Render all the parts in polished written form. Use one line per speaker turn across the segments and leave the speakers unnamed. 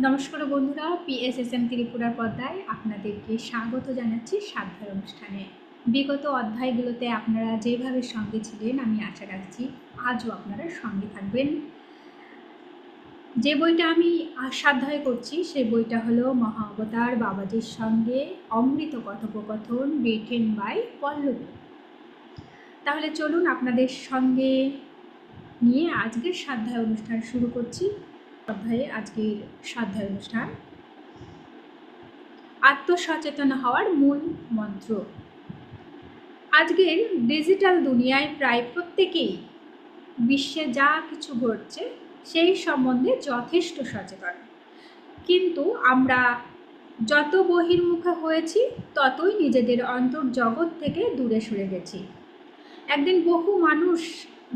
নমস্কার বন্ধুরা, PSSM ত্রিপুরার পর্দায় আপনাদেরকে স্বাগত জানাচ্ছি স্বাধ্যায় অনুষ্ঠানে। বিগত অধ্যায়গুলোতে আপনারা যেভাবে সঙ্গে ছিলেন, আমি আশা রাখছি আজও আপনারা সঙ্গে থাকবেন। যে বইটা আমি স্বাধ্যায় করছি সেই বইটা হলো মহা অবতার বাবাজির সঙ্গে অমৃত কথোপকথন, রিটেন বাই পল্লবী। তাহলে চলুন আপনাদের সঙ্গে নিয়ে আজকের স্বাধ্যায় অনুষ্ঠান শুরু করছি। অধ্যায়ে আজকের স্বাধ্যায় অনুষ্ঠান আত্মসচেতন হওয়ার মূল মন্ত্র। আজকের ডিজিটাল দুনিয়ায় প্রায় প্রত্যেকেই বিশ্বে যা কিছু ঘটছে সেই সম্বন্ধে যথেষ্ট সচেতন, কিন্তু আমরা যত বহির্মুখী হয়েছি ততই নিজেদের অন্তর্জগৎ থেকে দূরে সরে গেছি। একদিন বহু মানুষ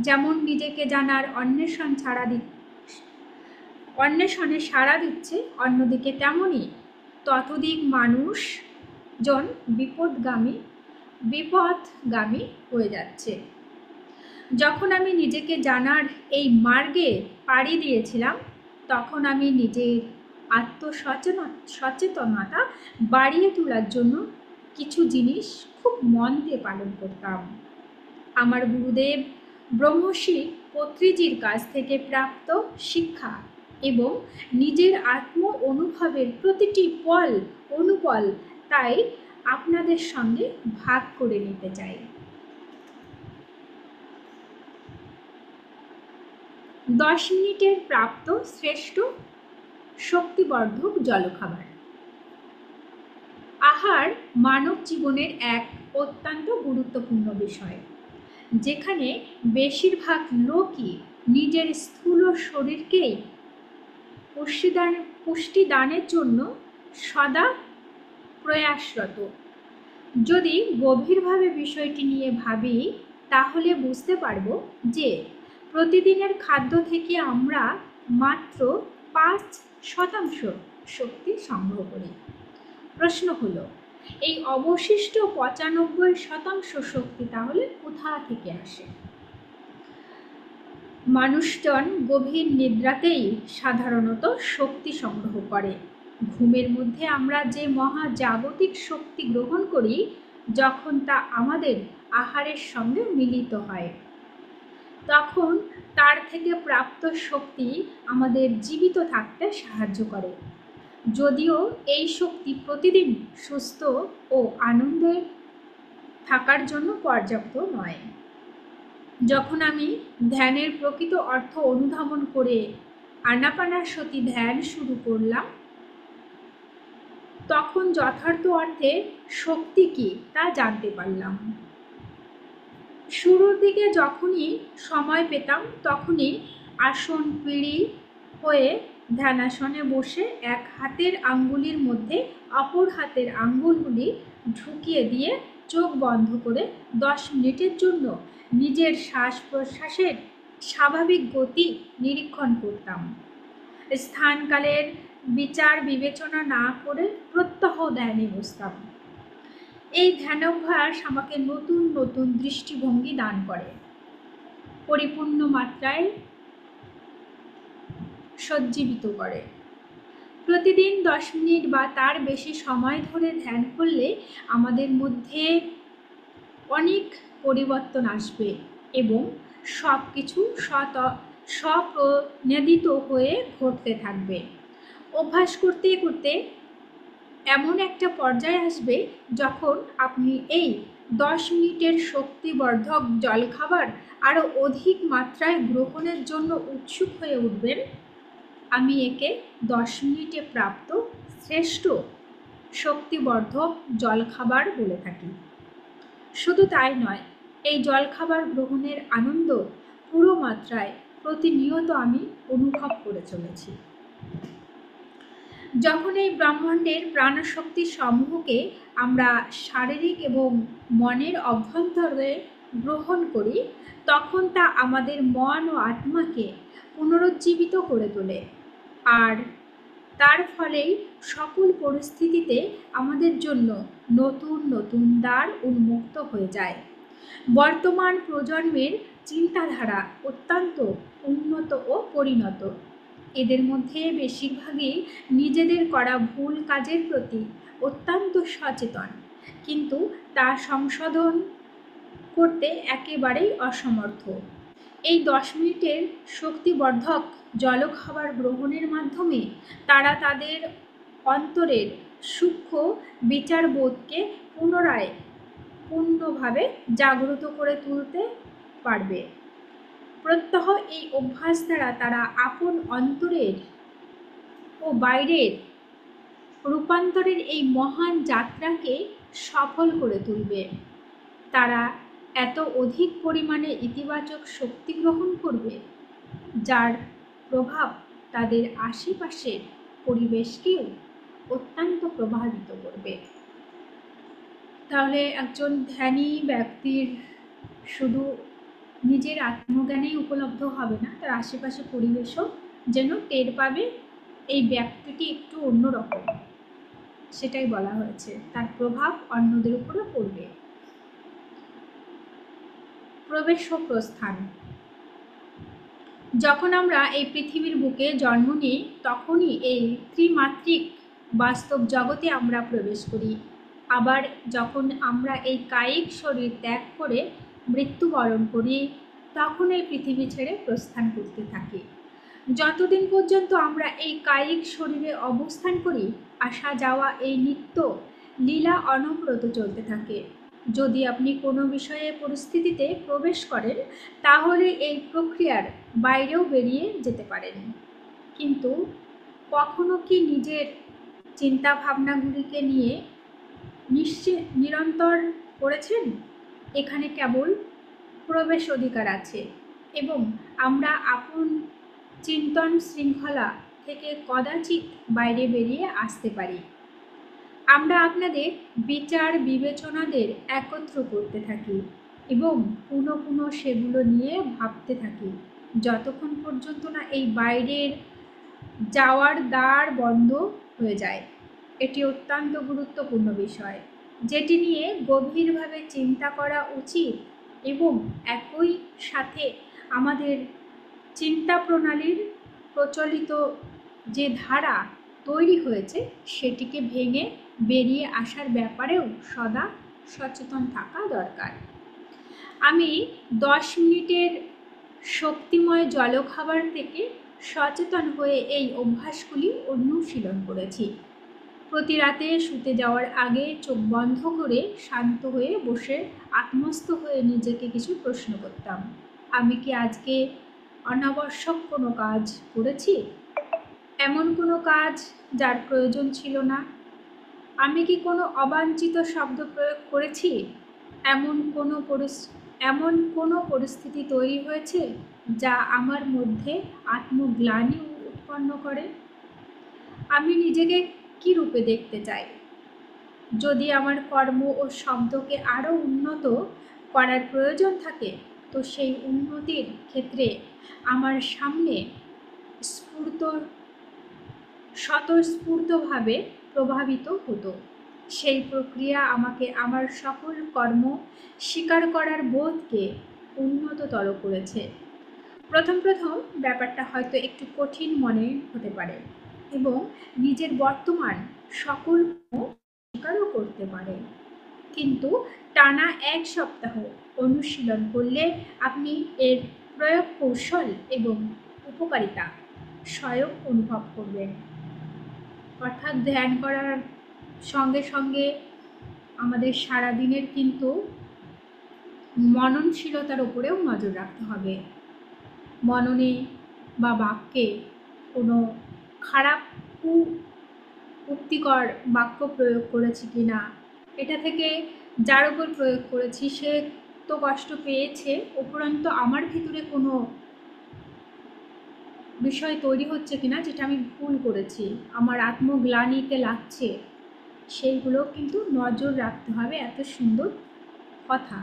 যেমন নিজেকে জানার অন্বেষণে সাড়া দিচ্ছে, অন্যদিকে তেমনই ততোধিক মানুষজন বিপথগামী হয়ে যাচ্ছে। যখন আমি নিজেকে জানার এই মার্গে পাড়ি দিয়েছিলাম, তখন আমি নিজের সচেতনতা বাড়িয়ে তোলার জন্য কিছু জিনিস খুব মন দিয়ে পালন করতাম। আমার গুরুদেব ব্রহ্মশ্রী পত্রিজির কাছ থেকে প্রাপ্ত শিক্ষা এবং নিজের আত্ম অনুভবের প্রতিটি পল অনুপল তাই আপনাদের সঙ্গে ভাগ করে নিতে চাই। 10 মিনিটের প্রাপ্ত শ্রেষ্ঠ শক্তিবর্ধক জলখাবার। আহার মানব জীবনের এক অত্যন্ত গুরুত্বপূর্ণ বিষয়, যেখানে বেশিরভাগ লোকই নিজের স্থূল শরীরকেই পুষ্টিদানের জন্য সদা প্রয়াসরত। যদি গভীরভাবে বিষয়টি নিয়ে ভাবি, তাহলে বুঝতে পারব যে প্রতিদিনের খাদ্য থেকে আমরা মাত্র 5% শক্তি সংগ্রহ করি। প্রশ্ন হলো, এই অবশিষ্ট 95% শক্তি তাহলে কোথা থেকে আসে? মানুষজন গভীর নিদ্রাতেই সাধারণত শক্তি সংগ্রহ করে। ঘুমের মধ্যে আমরা যে মহাজাগতিক শক্তি গ্রহণ করি, যখন তা আমাদের আহারের সঙ্গে মিলিত হয়, তখন তার থেকে প্রাপ্ত শক্তি আমাদের জীবিত থাকতে সাহায্য করে। যদিও এই শক্তি প্রতিদিন সুস্থ ও আনন্দে থাকার জন্য পর্যাপ্ত নয়। যখন আমি ধ্যানের প্রকৃত অর্থ অনুধাবন করে আনাপানাসতি ধ্যান শুরু করলাম, তখন যথার্থ অর্থে শক্তি কি তা জানতে পারলাম। শুরুর দিকে যখনই সময় পেতাম, তখনই আসন পিঁড়ি হয়ে ধ্যানাসনে বসে এক হাতের আঙ্গুলির মধ্যে অপর হাতের আঙ্গুলগুলি ঢুকিয়ে দিয়ে চোখ বন্ধ করে 10 মিনিটের জন্য নিজের শ্বাস প্রশ্বাসের স্বাভাবিক গতি নিরীক্ষণ করতাম। স্থানকালের বিচার বিবেচনা না করে প্রত্যহ ধ্যানে বসতাম। এই ধ্যানাভ্যাস আমাকে নতুন নতুন দৃষ্টিভঙ্গি দান করে, পরিপূর্ণ মাত্রায় সজ্জীবিত করে। প্রতিদিন 10 মিনিট বা তার বেশি সময় ধরে ধ্যান করলে আমাদের মধ্যে অনেক পরিবর্তন আসবে এবং সব কিছু স্বপ্রণোদিত হয়ে ঘটতে থাকবে। অভ্যাস করতে করতে এমন একটা পর্যায়ে আসবে যখন আপনি এই 10 মিনিটের শক্তিবর্ধক জলখাবার আরও অধিক মাত্রায় গ্রহণের জন্য উৎসুক হয়ে উঠবেন। আমি একে 10 মিনিটে প্রাপ্ত শ্রেষ্ঠ শক্তিবর্ধক জলখাবার বলে থাকি। শুধু তাই নয়, এই জলখাবার গ্রহণের আনন্দ পুরো মাত্রায় প্রতিনিয়ত আমি অনুভব করে চলেছি। যখন এই ব্রহ্মাণ্ডের প্রাণশক্তি সমূহকে আমরা শারীরিক এবং মনের অভ্যন্তরে গ্রহণ করি, তখন তা আমাদের মন ও আত্মাকে পুনরুজ্জীবিত করে তোলে, আর তার ফলেই সকল পরিস্থিতিতে আমাদের জন্য নতুন নতুন দ্বার উন্মুক্ত হয়ে যায়। বর্তমান প্রজন্মের চিন্তাধারা অত্যন্ত উন্নত ও পরিণত। এদের মধ্যে বেশিরভাগই নিজেদের করা ভুল কাজের প্রতি অত্যন্ত সচেতন, কিন্তু তা সংশোধন করতে একেবারেই অসমর্থ। এই 10 মিনিটের শক্তিবর্ধক জলখাবার গ্রহণের মাধ্যমে তারা তাদের অন্তরের সূক্ষ্ম বিচারবোধকে পুনরায় পূর্ণভাবে জাগ্রত করে তুলতে পারবে। প্রত্যহ এই অভ্যাস দ্বারা তারা আপন অন্তরের ও বাইরের রূপান্তরের এই মহান যাত্রাকে সফল করে তুলবে। তারা এত অধিক পরিমাণে ইতিবাচক শক্তি গ্রহণ করবে, যার প্রভাব তাদের আশেপাশের পরিবেশকেও অত্যন্ত প্রভাবিত করবে। তাহলে একজন ধ্যানী ব্যক্তির শুধু নিজের আত্মজ্ঞানেই উপলব্ধ হবে না, তার আশেপাশে পরিবেশও যেন টের পাবে এই ব্যক্তিটি একটু অন্যরকম, সেটাই বলা হয়েছে, তার প্রভাব অন্যদের উপরে পড়বে। প্রবেশ ও প্রস্থান। যখন আমরা এই পৃথিবীর বুকে জন্ম নিই, তখনই এই ত্রিমাত্রিক বাস্তব জগতে আমরা প্রবেশ করি। আবার যখন আমরা এই কায়িক শরীর ত্যাগ করে মৃত্যুবরণ করি, তখন এই পৃথিবী ছেড়ে প্রস্থান করতে থাকি। যতদিন পর্যন্ত আমরা এই কায়িক শরীরে অবস্থান করি, আসা যাওয়া এই নিত্য লীলা অনবরত চলতে থাকে। যদি আপনি কোনো বিষয়ে পরিস্থিতিতে প্রবেশ করেন, তাহলে এই প্রক্রিয়ার বাইরেও বেরিয়ে যেতে পারেন। কিন্তু কখনো কি নিজের চিন্তা ভাবনাগুলিকে নিয়ে নিরন্তর করেছেন? এখানে কেবল প্রবেশ অধিকার আছে এবং আমরা আপন চিন্তন শৃঙ্খলা থেকে কদাচিৎ বাইরে বেরিয়ে আসতে পারি। আমরা আপনাদের বিচার বিবেচনাদের একত্র করতে থাকি এবং পুনঃ পুনঃ সেগুলো নিয়ে ভাবতে থাকি, যতক্ষণ পর্যন্ত না এই বাইরের যাওয়ার দ্বার বন্ধ হয়ে যায়। এটি অত্যন্ত গুরুত্বপূর্ণ বিষয়, যেটি নিয়ে গভীরভাবে চিন্তা করা উচিত এবং একই সাথে আমাদের চিন্তা প্রণালীর প্রচলিত যে ধারা তৈরি হয়েছে, সেটিকে ভেঙে বেরিয়ে আসার ব্যাপারেও সদা সচেতন থাকা দরকার। আমি 10 মিনিটের শক্তিময় জলখাবার থেকে সচেতন হয়ে এই অভ্যাসগুলি অনুশীলন করেছি। প্রতি রাতে শুতে যাওয়ার আগে চোখ বন্ধ করে শান্ত হয়ে বসে আত্মস্থ হয়ে নিজেকে কিছু প্রশ্ন করতাম। আমি কি আজকে অনাবশ্যক কোনো কাজ করেছি? এমন কোনো কাজ যার প্রয়োজন ছিল না? আমি কি কোনো অবাঞ্ছিত শব্দ প্রয়োগ করেছি? এমন কোনো পরিস্থিতি তৈরি হয়েছে যা আমার মধ্যে আত্মগ্লানি উৎপন্ন করে? আমি নিজেকে কী রূপে দেখতে চাই? যদি আমার কর্ম ও শব্দকে আরও উন্নত করার প্রয়োজন থাকে, তো সেই উন্নতির ক্ষেত্রে আমার সামনে স্বতঃস্ফূর্তভাবে প্রভাবিত হতো। সেই প্রক্রিয়া আমাকে আমার সকল কর্ম স্বীকার করার বোধকে উন্নততর করেছে। প্রথম ব্যাপারটা হয়তো একটু কঠিন মনে হতে পারে এবং নিজের বর্তমান সকল স্বীকারও করতে পারে, কিন্তু টানা 1 সপ্তাহ অনুশীলন করলে আপনি এর প্রয়োগ কৌশল এবং উপকারিতা স্বয়ং অনুভব করবেন। অর্থাৎ ধ্যান করার সঙ্গে সঙ্গে আমাদের সারাদিনের কিন্তু মননশীলতার উপরেও নজর রাখতে হবে। মননে বা বাক্যে কোনো খারাপ উক্তিকর বাক্য প্রয়োগ করেছি কি না, এটা থেকে যার উপর প্রয়োগ করেছি সে তো কষ্ট পেয়েছে, উপরন্ত আমার ভিতরে কোনো বিষয় তৈরি হচ্ছে কিনা যেটা আমি ভুল করেছি, আমার আত্মগ্লানিতে লাগছে, সেইগুলো কিন্তু নজর রাখতে হবে। এত সুন্দর কথা,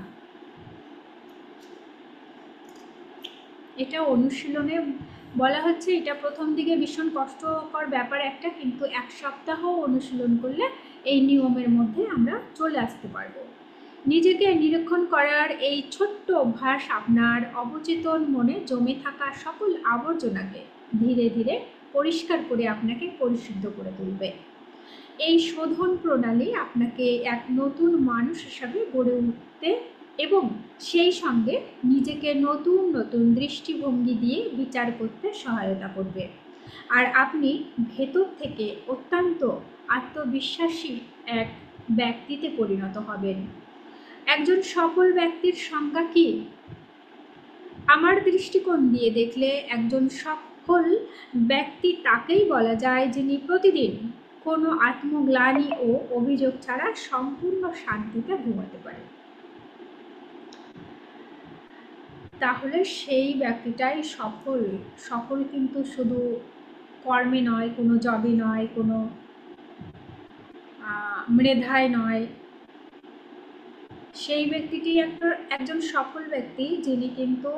এটা অনুশীলনে বলা হচ্ছে। এটা প্রথম দিকে ভীষণ কষ্টকর ব্যাপার একটা, কিন্তু 1 সপ্তাহ অনুশীলন করলে এই নিয়মের মধ্যে আমরা চলে আসতে পারবো। নিজেকে নিরীক্ষণ করার এই ছোট্ট অভ্যাস আপনার অবচেতন মনে জমে থাকা সকল আবর্জনাকে ধীরে ধীরে পরিষ্কার করে আপনাকে পরিশুদ্ধ করে তুলবে। এই শোধন প্রণালী আপনাকে এক নতুন মানুষ হিসাবে গড়ে উঠতে এবং সেই সঙ্গে নিজেকে নতুন নতুন দৃষ্টিভঙ্গি দিয়ে বিচার করতে সহায়তা করবে। আর আপনি ভেতর থেকে অত্যন্ত আত্মবিশ্বাসী এক ব্যক্তিতে পরিণত হবেন। একজন সফল ব্যক্তির সংজ্ঞা কি? আমার দৃষ্টিকোণ দিয়ে দেখলে একজন সফল ব্যক্তি তাকেই বলা যায় যিনি প্রতিদিন কোনো আত্মগ্লানি ও অভিযোগ ছাড়া সম্পূর্ণ শান্তিতে ঘুমাতে পারে। তাহলে সেই ব্যক্তিটাই সফল। সফল কিন্তু শুধু কর্মে নয়, কোনো জবে নয়, কোনো মেধায় নয়। সেই ব্যক্তিটি একজন সফল ব্যক্তি যিনি কিন্তু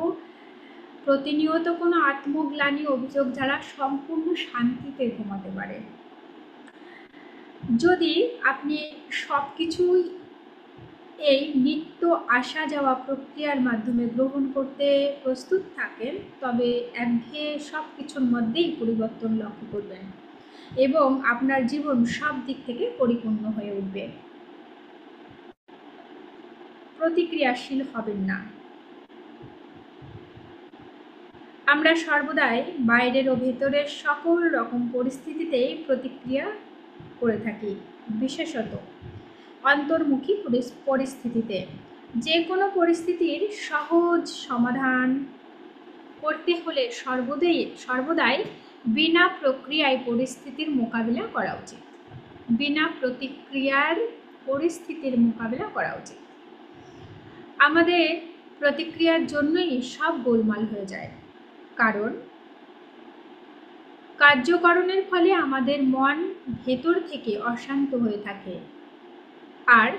প্রতিনিয়ত কোনো আত্মগ্লানি অভিযোগ ছাড়া সম্পূর্ণ শান্তিতে ঘুমাতে পারে। যদি আপনি সব কিছুই এই নিত্য আসা যাওয়া প্রক্রিয়ার মাধ্যমে গ্রহণ করতে প্রস্তুত থাকেন, তবে একঘেয়ে সব কিছুর মধ্যেই পরিবর্তন লক্ষ্য করবেন এবং আপনার জীবন সব দিক থেকে পরিপূর্ণ হয়ে উঠবে। প্রতিক্রিয়াশীল হবেন না। আমরা সর্বদাই বাইরের ও ভেতরের সকল রকম পরিস্থিতিতেই প্রতিক্রিয়া করে থাকি, বিশেষত অন্তর্মুখী পরিস্থিতিতে। যে কোনো পরিস্থিতির সহজ সমাধান করতে হলে সর্বদাই বিনা প্রক্রিয়ায় পরিস্থিতির মোকাবিলা করা উচিত। বিনা প্রতিক্রিয়ার পরিস্থিতির মোকাবিলা করা উচিত। আমাদের প্রতিক্রিয়ার জন্যই সব গোলমাল হয়ে যায়, কারণ কার্যকরণের ফলে আমাদের মন ভেতর থেকে অশান্ত হয়ে থাকে, আর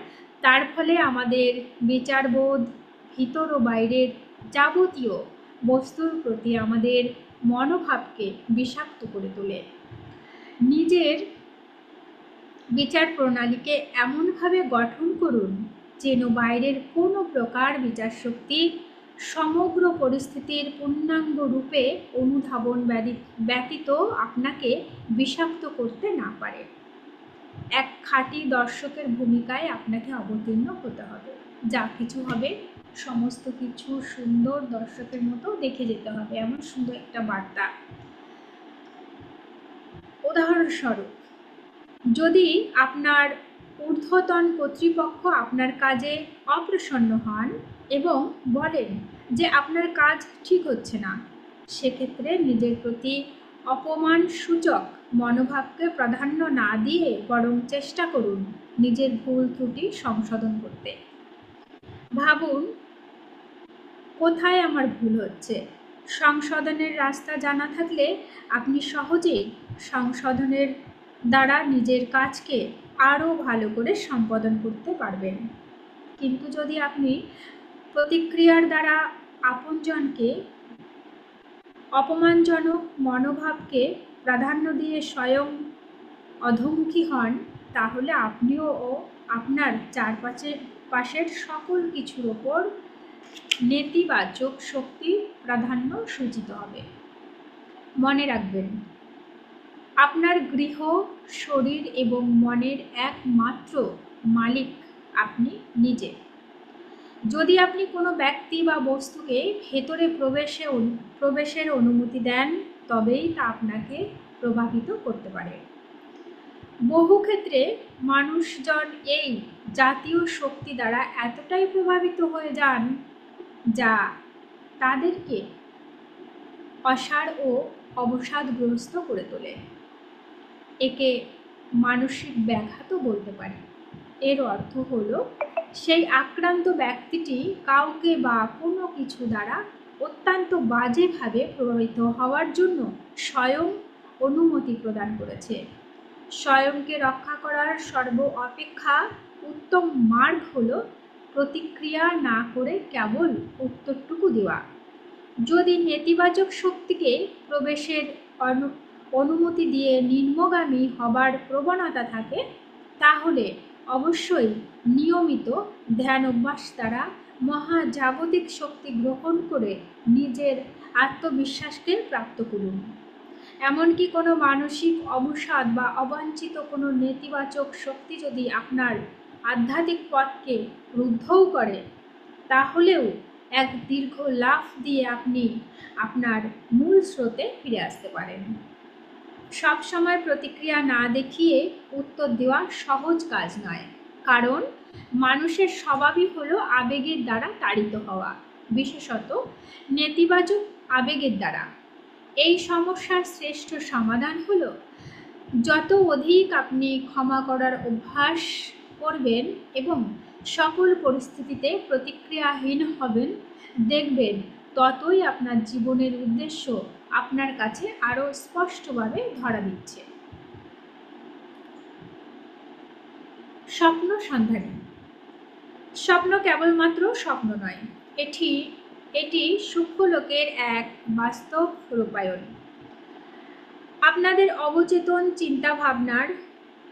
তার ফলে আমাদের বিচারবোধ ভিতর ও বাইরের যাবতীয় বস্তুর প্রতি আমাদের মনোভাবকে বিষাক্ত করে তোলে। নিজের বিচার প্রণালীকে এমনভাবে গঠন করুন যেন বাইরের কোনো প্রকার বিচার শক্তি সমগ্র পরিস্থিতির পূর্ণাঙ্গ রূপে অনুধাবন ব্যতীত আপনাকে বিষাক্ত করতে না পারে। এক খাঁটি দর্শকের ভূমিকায় আপনাকে অবতীর্ণ হতে হবে। যা কিছু হবে সমস্ত কিছু সুন্দর দর্শকের মতো দেখে যেতে হবে, এমন সুন্দর একটা বার্তা। উদাহরণস্বরূপ, যদি আপনার ঊর্ধ্বতন কর্তৃপক্ষ আপনার কাজে অপ্রসন্ন হন এবং বলেন যে আপনার কাজ ঠিক হচ্ছে না, সেক্ষেত্রে নিজের প্রতি অপমানসূচক মনোভাবকে প্রাধান্য না দিয়ে বরং চেষ্টা করুন নিজের ভুল ত্রুটি সংশোধন করতে। ভাবুন, কোথায় আমার ভুল হচ্ছে। সংশোধনের রাস্তা জানা থাকলে আপনি সহজেই সংশোধনের দ্বারা নিজের কাজকে আরও ভালো করে সম্পাদন করতে পারবেন। কিন্তু যদি আপনি প্রতিক্রিয়ার দ্বারা আপনজনকে অপমানজনক মনোভাবকে প্রাধান্য দিয়ে স্বয়ং অধোমুখী হন, তাহলে আপনিও ও আপনার চারপাশের সকল কিছুর ওপর নেতিবাচক শক্তি প্রাধান্য সূচিত হবে। মনে রাখবেন, আপনার গৃহ, শরীর এবং মনের একমাত্র মালিক আপনি নিজে। যদি আপনি কোনো ব্যক্তি বা বস্তুকে ভেতরে প্রবেশের অনুমতি দেন, তবেই তা আপনাকে প্রভাবিত করতে পারে। বহু ক্ষেত্রে মানুষজন এই জাতীয় শক্তি দ্বারা এতটাই প্রভাবিত হয়ে যান যা তাদেরকে অসাড় ও অবসাদগ্রস্ত করে তোলে। একে মানসিক ব্যাঘাতও বলতে পারি। এর অর্থ হলো সেই আক্রান্ত ব্যক্তিটি কাউকে বা কোনো কিছু দ্বারা অত্যন্ত বাজেভাবে প্রভাবিত হওয়ার জন্য স্বয়ং অনুমতি প্রদান করেছে। স্বয়ংকে রক্ষা করার অপেক্ষা উত্তম মার্গ হলো প্রতিক্রিয়া না করে কেবল উত্তরটুকু দেওয়া। যদি নেতিবাচক শক্তিকে প্রবেশের অনুমতি দিয়ে নিম্নগামী হবার প্রবণতা থাকে, তাহলে অবশ্যই নিয়মিত ধ্যান অভ্যাস দ্বারা মহাজাগতিক শক্তি গ্রহণ করে নিজের আত্মবিশ্বাসকে প্রাপ্ত করুন। এমনকি কোনো মানসিক অবসাদ বা অবাঞ্ছিত কোনো নেতিবাচক শক্তি যদি আপনার আধ্যাত্মিক পথকে রুদ্ধও করে, তাহলেও এক দীর্ঘ লাফ দিয়ে আপনি আপনার মূল স্রোতে ফিরে আসতে পারেন। সব সময় প্রতিক্রিয়া না দেখিয়ে উত্তর দেওয়া সহজ কাজ নয়, কারণ মানুষের স্বভাবই হলো আবেগের দ্বারা তাড়িত হওয়া, বিশেষত নেতিবাচক আবেগের দ্বারা। এই সমস্যার শ্রেষ্ঠ সমাধান হলো যত অধিক আপনি ক্ষমা করার অভ্যাস করবেন এবং সকল পরিস্থিতিতে প্রতিক্রিয়াহীন হবেন, দেখবেন ততই আপনার জীবনের উদ্দেশ্য আপনার কাছে আরও স্পষ্টভাবে ধরা দিচ্ছে। স্বপ্ন সন্ধানী। স্বপ্ন কেবলমাত্র স্বপ্ন নয়, এটি সূক্ষ্মলোকের এক বাস্তব রূপায়ণ। আপনাদের অবচেতন চিন্তাভাবনার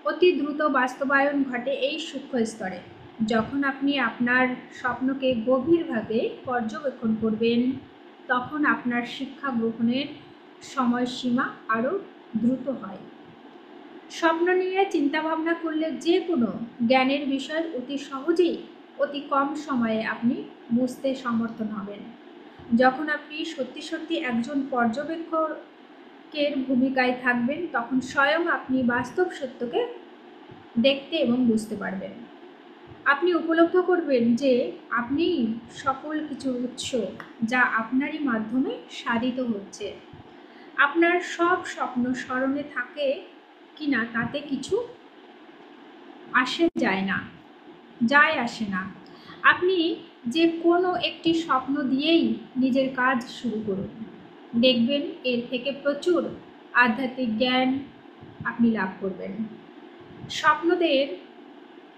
অতি দ্রুত বাস্তবায়ন ঘটে এই সূক্ষ্ম স্তরে। যখন আপনি আপনার স্বপ্নকে গভীরভাবে পর্যবেক্ষণ করবেন, তখন আপনার শিক্ষা গ্রহণের সময়সীমা আরও দ্রুত হয়। স্বপ্ন নিয়ে চিন্তাভাবনা করলে যে কোনো জ্ঞানের বিষয় অতি সহজেই অতি কম সময়ে আপনি বুঝতে সমর্থন হবেন। যখন আপনি সত্যি সত্যি একজন পর্যবেক্ষকের ভূমিকায় থাকবেন, তখন স্বয়ং আপনি বাস্তব সত্যকে দেখতে এবং বুঝতে পারবেন। আপনি উপলব্ধ করবেন যে আপনিই সকল কিছুর উৎস, যা আপনারই মাধ্যমে সাধিত হচ্ছে। আপনার সব স্বপ্ন স্মরণে থাকে কিনা তাতে কিছু যায় আসে না। আপনি যে কোনো একটি স্বপ্ন দিয়েই নিজের কাজ শুরু করুন, দেখবেন এর থেকে প্রচুর আধ্যাত্মিক জ্ঞান আপনি লাভ করবেন। স্বপ্নদের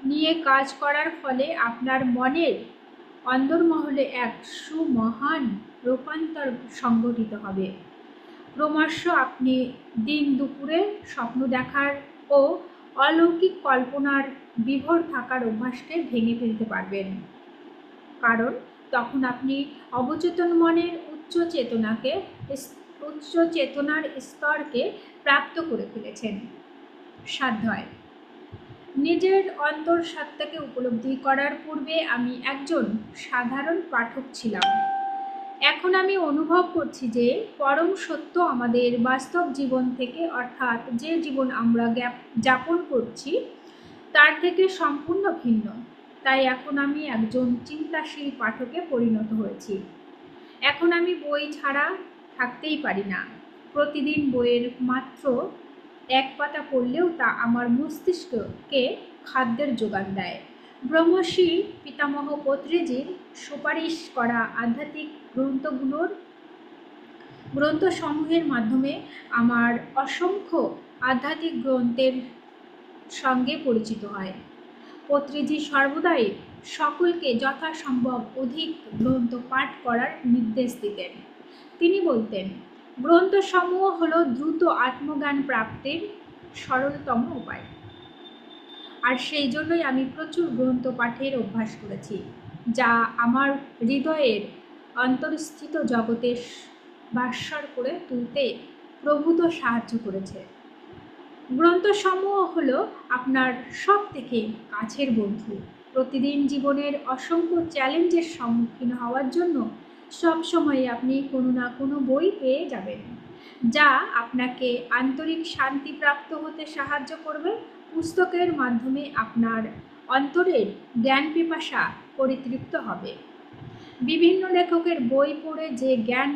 নিয়ে কাজ করার ফলে আপনার মনের অন্দরমহলে এক সুমহান রূপান্তর সংঘটিত হবে। ক্রমশ আপনি দিন দুপুরে স্বপ্ন দেখার ও অলৌকিক কল্পনার বিভোর থাকার অভ্যাসকে ভেঙে ফেলতে পারবেন, কারণ তখন আপনি অবচেতন মনের উচ্চ চেতনার স্তরকে প্রাপ্ত করে ফেলেছেন। সাধ্যায়। নিজের অন্তঃসত্ত্বাকে উপলব্ধি করার পূর্বে আমি একজন সাধারণ পাঠক ছিলাম। এখন আমি অনুভব করছি যে পরম সত্য আমাদের বাস্তব জীবন থেকে, অর্থাৎ যে জীবন আমরা যাপন করছি, তার থেকে সম্পূর্ণ ভিন্ন। তাই এখন আমি একজন চিন্তাশীল পাঠকে পরিণত হয়েছি। এখন আমি বই ছাড়া থাকতেই পারি না। প্রতিদিন বইয়ের মাত্র এক পাতা পড়লেও তা আমার মস্তিষ্ককে খাদ্যের যোগান দেয়। ব্রহ্মর্ষি পিতামহ পত্রিজির সুপারিশ করা আধ্যাত্মিক গ্রন্থসমূহের মাধ্যমে আমার অসংখ্য আধ্যাত্মিক গ্রন্থের সঙ্গে পরিচিত হয়। পত্রিজি সর্বদাই সকলকে যথাসম্ভব অধিক গ্রন্থ পাঠ করার নির্দেশ দিতেন। তিনি বলতেন, গ্রন্থসমূহ হল দ্রুত আত্মজ্ঞান প্রাপ্তির সরলতম উপায়। আর সেই জন্যই আমি প্রচুর গ্রন্থ পাঠের অভ্যাস করেছি, যা আমার হৃদয়ের অন্তর্স্থিত জগতে ভাস্বর করে তুলতে প্রভূত সাহায্য করেছে। গ্রন্থসমূহ হল আপনার সব থেকে কাছের বন্ধু। প্রতিদিন জীবনের অসংখ্য চ্যালেঞ্জের সম্মুখীন হওয়ার জন্য সবসময় আপনি কোনো না কোনো বই পেয়ে যাবেন, যা আপনাকে আন্তরিক শান্তি প্রাপ্ত হতে সাহায্য করবে। পুস্তকের মাধ্যমে আপনার অন্তরের জ্ঞান পিপাসা পরিতৃপ্ত হবে। বিভিন্ন লেখকের বই পড়ে যে জ্ঞান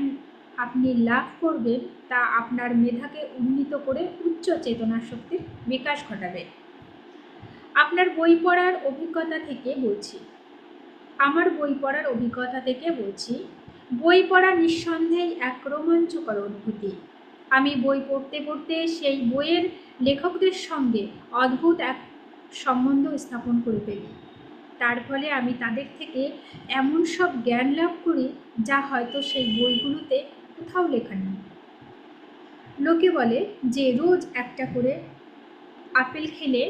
আপনি লাভ করবেন, তা আপনার মেধাকে উন্নীত করে উচ্চ চেতনা শক্তির বিকাশ ঘটাবে। আমার বই পড়ার অভিজ্ঞতা থেকে বলছি, বই পড়া নিঃসন্দেহে এক রোমাঞ্চকর অনুভূতি। আমি বই পড়তে পড়তে সেই বইয়ের লেখকদের সঙ্গে অদ্ভুত এক সম্বন্ধ স্থাপন করে ফেলি। তার ফলে আমি তাদের থেকে এমন সব জ্ঞান লাভ করি, যা হয়তো সেই বইগুলোতে কোথাও লেখা নেই। লোকে বলে যে রোজ একটা করে আপেল খেলে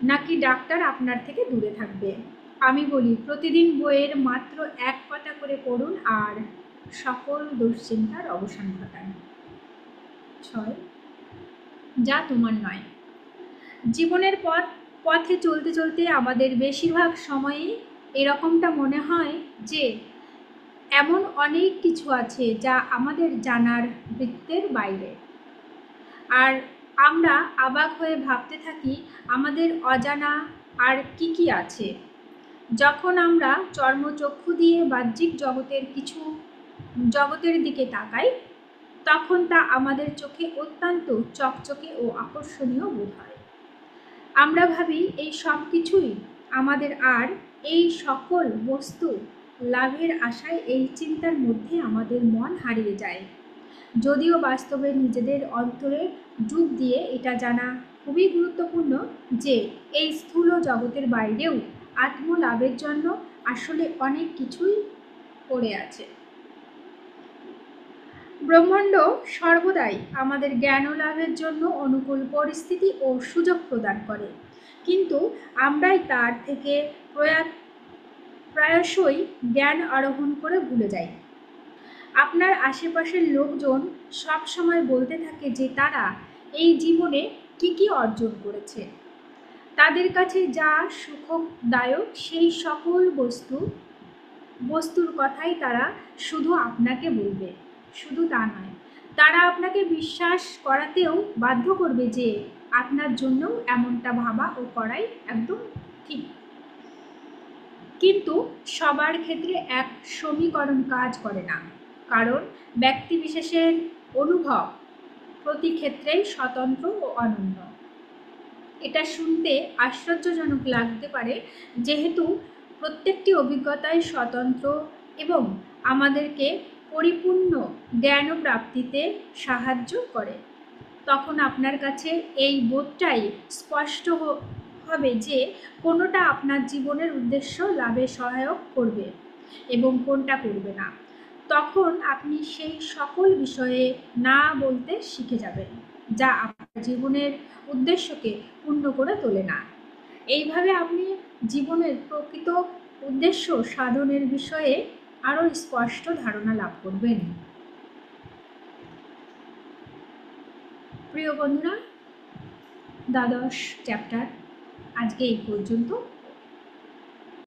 নাকি ডাক্তার আপনার থেকে দূরে থাকবে। আমি বলি, প্রতিদিন বইয়ের মাত্র এক পাতা করে পড়ুন আর সকল দুশ্চিন্তার অবসান ঘটান। 6 যা তোমার নয়। জীবনের পথে চলতে চলতে আমাদের বেশিরভাগ সময়ই এরকমটা মনে হয় যে এমন অনেক কিছু আছে যা আমাদের জানার বৃত্তের বাইরে, আর আমরা অবাক হয়ে ভাবতে থাকি আমাদের অজানা আর কি কি আছে। যখন আমরা চর্মচক্ষু দিয়ে বাহ্যিক জগতের দিকে তাকাই, তখন তা আমাদের চোখে অত্যন্ত চকচকে ও আকর্ষণীয় বোধ হয়। আমরা ভাবি এই সব কিছুই আমাদের, আর এই সকল বস্তু লাভের আশায় এই চিন্তার মধ্যে আমাদের মন হারিয়ে যায়। যদিও বাস্তবে নিজেদের অন্তরে ডুব দিয়ে এটা জানা খুবই গুরুত্বপূর্ণ যে এই স্থূল জগতের বাইরেও আত্মলাভের জন্য আসলে অনেক কিছুই পড়ে আছে। ব্রহ্মাণ্ড সর্বদাই আমাদের জ্ঞান লাভের জন্য অনুকূল পরিস্থিতি ও সুযোগ প্রদান করে, কিন্তু আমরাই তার থেকে প্রায়শই জ্ঞান আরোহণ করে ভুলে যাই। আপনার আশেপাশের লোকজন সব সময় বলতে থাকে যে তারা এই জীবনে কি কি অর্জন করেছে। তাদের কাছে যা সুখদায়ক সেই সকল বস্তুর কথাই তারা শুধু আপনাকে বলবে। শুধু তা নয়, তারা আপনাকে বিশ্বাস করাতেও বাধ্য করবে যে আপনার জন্যও এমনটা ভাবা ও করাই একদম ঠিক। কিন্তু সবার ক্ষেত্রে এক সমীকরণ কাজ করে না, কারণ ব্যক্তিবিশেষের অনুভব প্রতি ক্ষেত্রেই স্বতন্ত্র ও অনন্য। এটা শুনতে আশ্চর্যজনক লাগতে পারে, যেহেতু প্রত্যেকটি অভিজ্ঞতাই স্বতন্ত্র এবং আমাদেরকে পরিপূর্ণ জ্ঞান প্রাপ্তিতে সাহায্য করে। তখন আপনার কাছে এই বোধটাই স্পষ্ট হবে যে কোনোটা আপনার জীবনের উদ্দেশ্য লাভে সহায়ক করবে এবং কোনটা করবে না। তখন আপনি সেই সকল বিষয়ে না বলতে শিখে যাবেন যা আপনার জীবনের উদ্দেশ্যকে পূর্ণ করে তোলে না। এইভাবে আপনি জীবনের প্রকৃত উদ্দেশ্য সাধনের বিষয়ে আরও স্পষ্ট ধারণা লাভ করবেন। প্রিয় বন্ধুরা, দ্বাদশ চ্যাপ্টার আজকে এই পর্যন্ত।